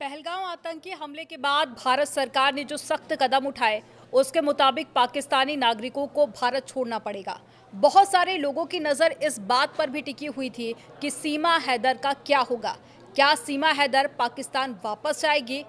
पहलगाम आतंकी हमले के बाद भारत सरकार ने जो सख्त कदम उठाए उसके मुताबिक पाकिस्तानी नागरिकों को भारत छोड़ना पड़ेगा। बहुत सारे लोगों की नज़र इस बात पर भी टिकी हुई थी कि सीमा हैदर का क्या होगा, क्या सीमा हैदर पाकिस्तान वापस जाएगी।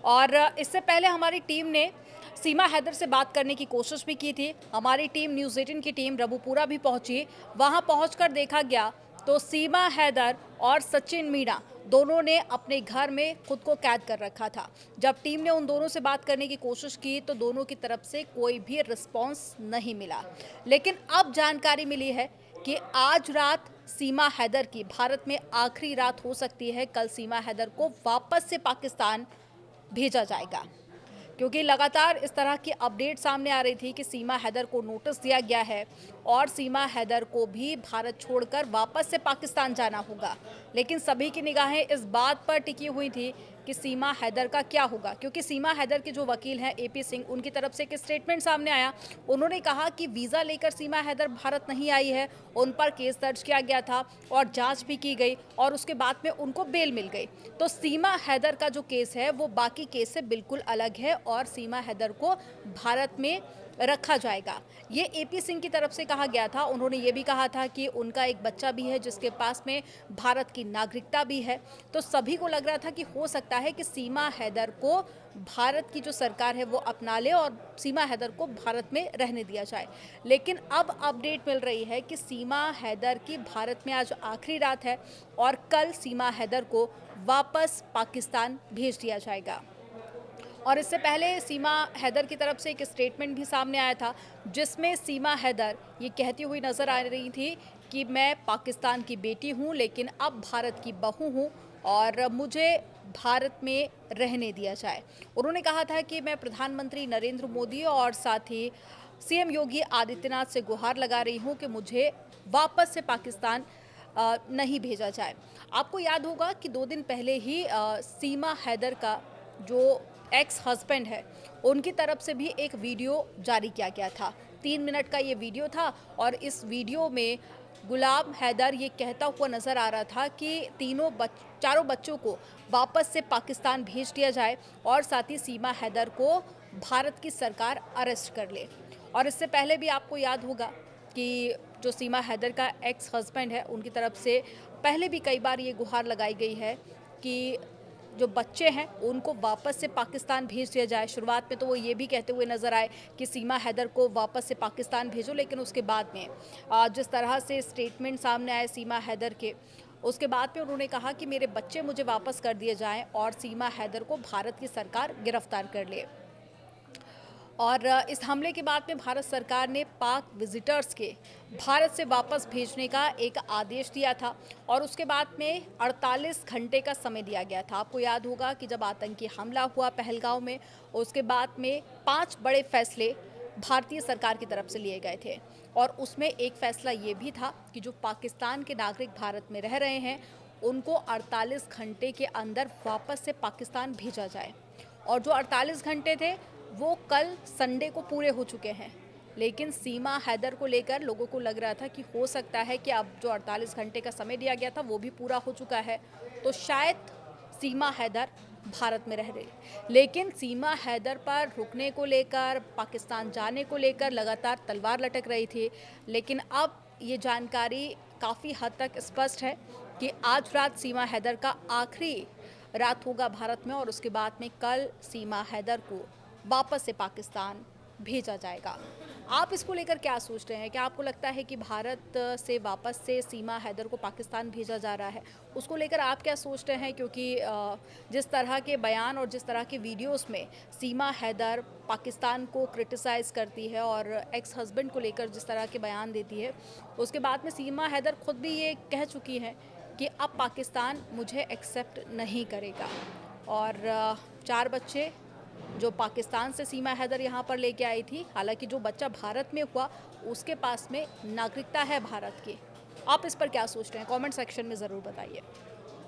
और इससे पहले हमारी टीम ने सीमा हैदर से बात करने की कोशिश भी की थी। हमारी टीम न्यूज़ 18 की टीम रबुपुरा भी पहुंची। वहां पहुंचकर देखा गया तो सीमा हैदर और सचिन मीणा दोनों ने अपने घर में खुद को कैद कर रखा था। जब टीम ने उन दोनों से बात करने की कोशिश की तो दोनों की तरफ से कोई भी रिस्पांस नहीं मिला। लेकिन अब जानकारी मिली है कि आज रात सीमा हैदर की भारत में आखिरी रात हो सकती है। कल सीमा हैदर को वापस से पाकिस्तान भेजा जाएगा, क्योंकि लगातार इस तरह की अपडेट सामने आ रही थी कि सीमा हैदर को नोटिस दिया गया है और सीमा हैदर को भी भारत छोड़कर वापस से पाकिस्तान जाना होगा। लेकिन सभी की निगाहें इस बात पर टिकी हुई थी कि सीमा हैदर का क्या होगा, क्योंकि सीमा हैदर के जो वकील हैं एपी सिंह, उनकी तरफ से एक स्टेटमेंट सामने आया। उन्होंने कहा कि वीज़ा लेकर सीमा हैदर भारत नहीं आई है, उन पर केस दर्ज किया गया था और जांच भी की गई और उसके बाद में उनको बेल मिल गई। तो सीमा हैदर का जो केस है वो बाकी केस से बिल्कुल अलग है और सीमा हैदर को भारत में रखा जाएगा। ये एपी सिंह की तरफ से कहा गया था। उन्होंने ये भी कहा था कि उनका एक बच्चा भी है जिसके पास में भारत की नागरिकता भी है। तो सभी को लग रहा था कि हो सकता है कि सीमा हैदर को भारत की जो सरकार है वो अपना ले और सीमा हैदर को भारत में रहने दिया जाए। लेकिन अब अपडेट मिल रही है कि सीमा हैदर की भारत में आज आखिरी रात है और कल सीमा हैदर को वापस पाकिस्तान भेज दिया जाएगा। और इससे पहले सीमा हैदर की तरफ से एक स्टेटमेंट भी सामने आया था, जिसमें सीमा हैदर ये कहती हुई नज़र आ रही थी कि मैं पाकिस्तान की बेटी हूँ लेकिन अब भारत की बहू हूँ और मुझे भारत में रहने दिया जाए। उन्होंने कहा था कि मैं प्रधानमंत्री नरेंद्र मोदी और साथ ही सीएम योगी आदित्यनाथ से गुहार लगा रही हूँ कि मुझे वापस से पाकिस्तान नहीं भेजा जाए। आपको याद होगा कि 2 दिन पहले ही सीमा हैदर का जो एक्स हस्बैंड है उनकी तरफ से भी एक वीडियो जारी किया गया था। 3 मिनट का ये वीडियो था और इस वीडियो में गुलाम हैदर ये कहता हुआ नज़र आ रहा था कि चारों बच्चों को वापस से पाकिस्तान भेज दिया जाए और साथ ही सीमा हैदर को भारत की सरकार अरेस्ट कर ले। और इससे पहले भी आपको याद होगा कि जो सीमा हैदर का एक्स हस्बैंड है उनकी तरफ से पहले भी कई बार ये गुहार लगाई गई है कि जो बच्चे हैं उनको वापस से पाकिस्तान भेज दिया जाए। शुरुआत में तो वो ये भी कहते हुए नज़र आए कि सीमा हैदर को वापस से पाकिस्तान भेजो, लेकिन उसके बाद में जिस तरह से स्टेटमेंट सामने आए सीमा हैदर के, उसके बाद में उन्होंने कहा कि मेरे बच्चे मुझे वापस कर दिए जाएं और सीमा हैदर को भारत की सरकार गिरफ्तार कर ले। और इस हमले के बाद में भारत सरकार ने पाक विजिटर्स के भारत से वापस भेजने का एक आदेश दिया था और उसके बाद में 48 घंटे का समय दिया गया था। आपको याद होगा कि जब आतंकी हमला हुआ पहलगाम में, उसके बाद में 5 बड़े फैसले भारतीय सरकार की तरफ से लिए गए थे और उसमें एक फैसला ये भी था कि जो पाकिस्तान के नागरिक भारत में रह रहे हैं उनको 48 घंटे के अंदर वापस से पाकिस्तान भेजा जाए। और जो 48 घंटे थे वो कल संडे को पूरे हो चुके हैं, लेकिन सीमा हैदर को लेकर लोगों को लग रहा था कि हो सकता है कि अब जो 48 घंटे का समय दिया गया था वो भी पूरा हो चुका है, तो शायद सीमा हैदर भारत में रह रही। लेकिन सीमा हैदर पर रुकने को लेकर, पाकिस्तान जाने को लेकर लगातार तलवार लटक रही थी। लेकिन अब ये जानकारी काफ़ी हद तक स्पष्ट है कि आज रात सीमा हैदर का आखिरी रात होगा भारत में और उसके बाद में कल सीमा हैदर को वापस से पाकिस्तान भेजा जाएगा। आप इसको लेकर क्या सोच रहे हैं? क्या आपको लगता है कि भारत से वापस से सीमा हैदर को पाकिस्तान भेजा जा रहा है? उसको लेकर आप क्या सोच रहे हैं? क्योंकि जिस तरह के बयान और जिस तरह के वीडियोस में सीमा हैदर पाकिस्तान को क्रिटिसाइज़ करती है और एक्स हस्बैंड को लेकर जिस तरह के बयान देती है, उसके बाद में सीमा हैदर खुद भी ये कह चुकी हैं कि अब पाकिस्तान मुझे एक्सेप्ट नहीं करेगा। और 4 बच्चे जो पाकिस्तान से सीमा हैदर यहाँ पर लेके आई थी, हालांकि जो बच्चा भारत में हुआ उसके पास में नागरिकता है भारत की। आप इस पर क्या सोच रहे हैं? कमेंट सेक्शन में ज़रूर बताइए।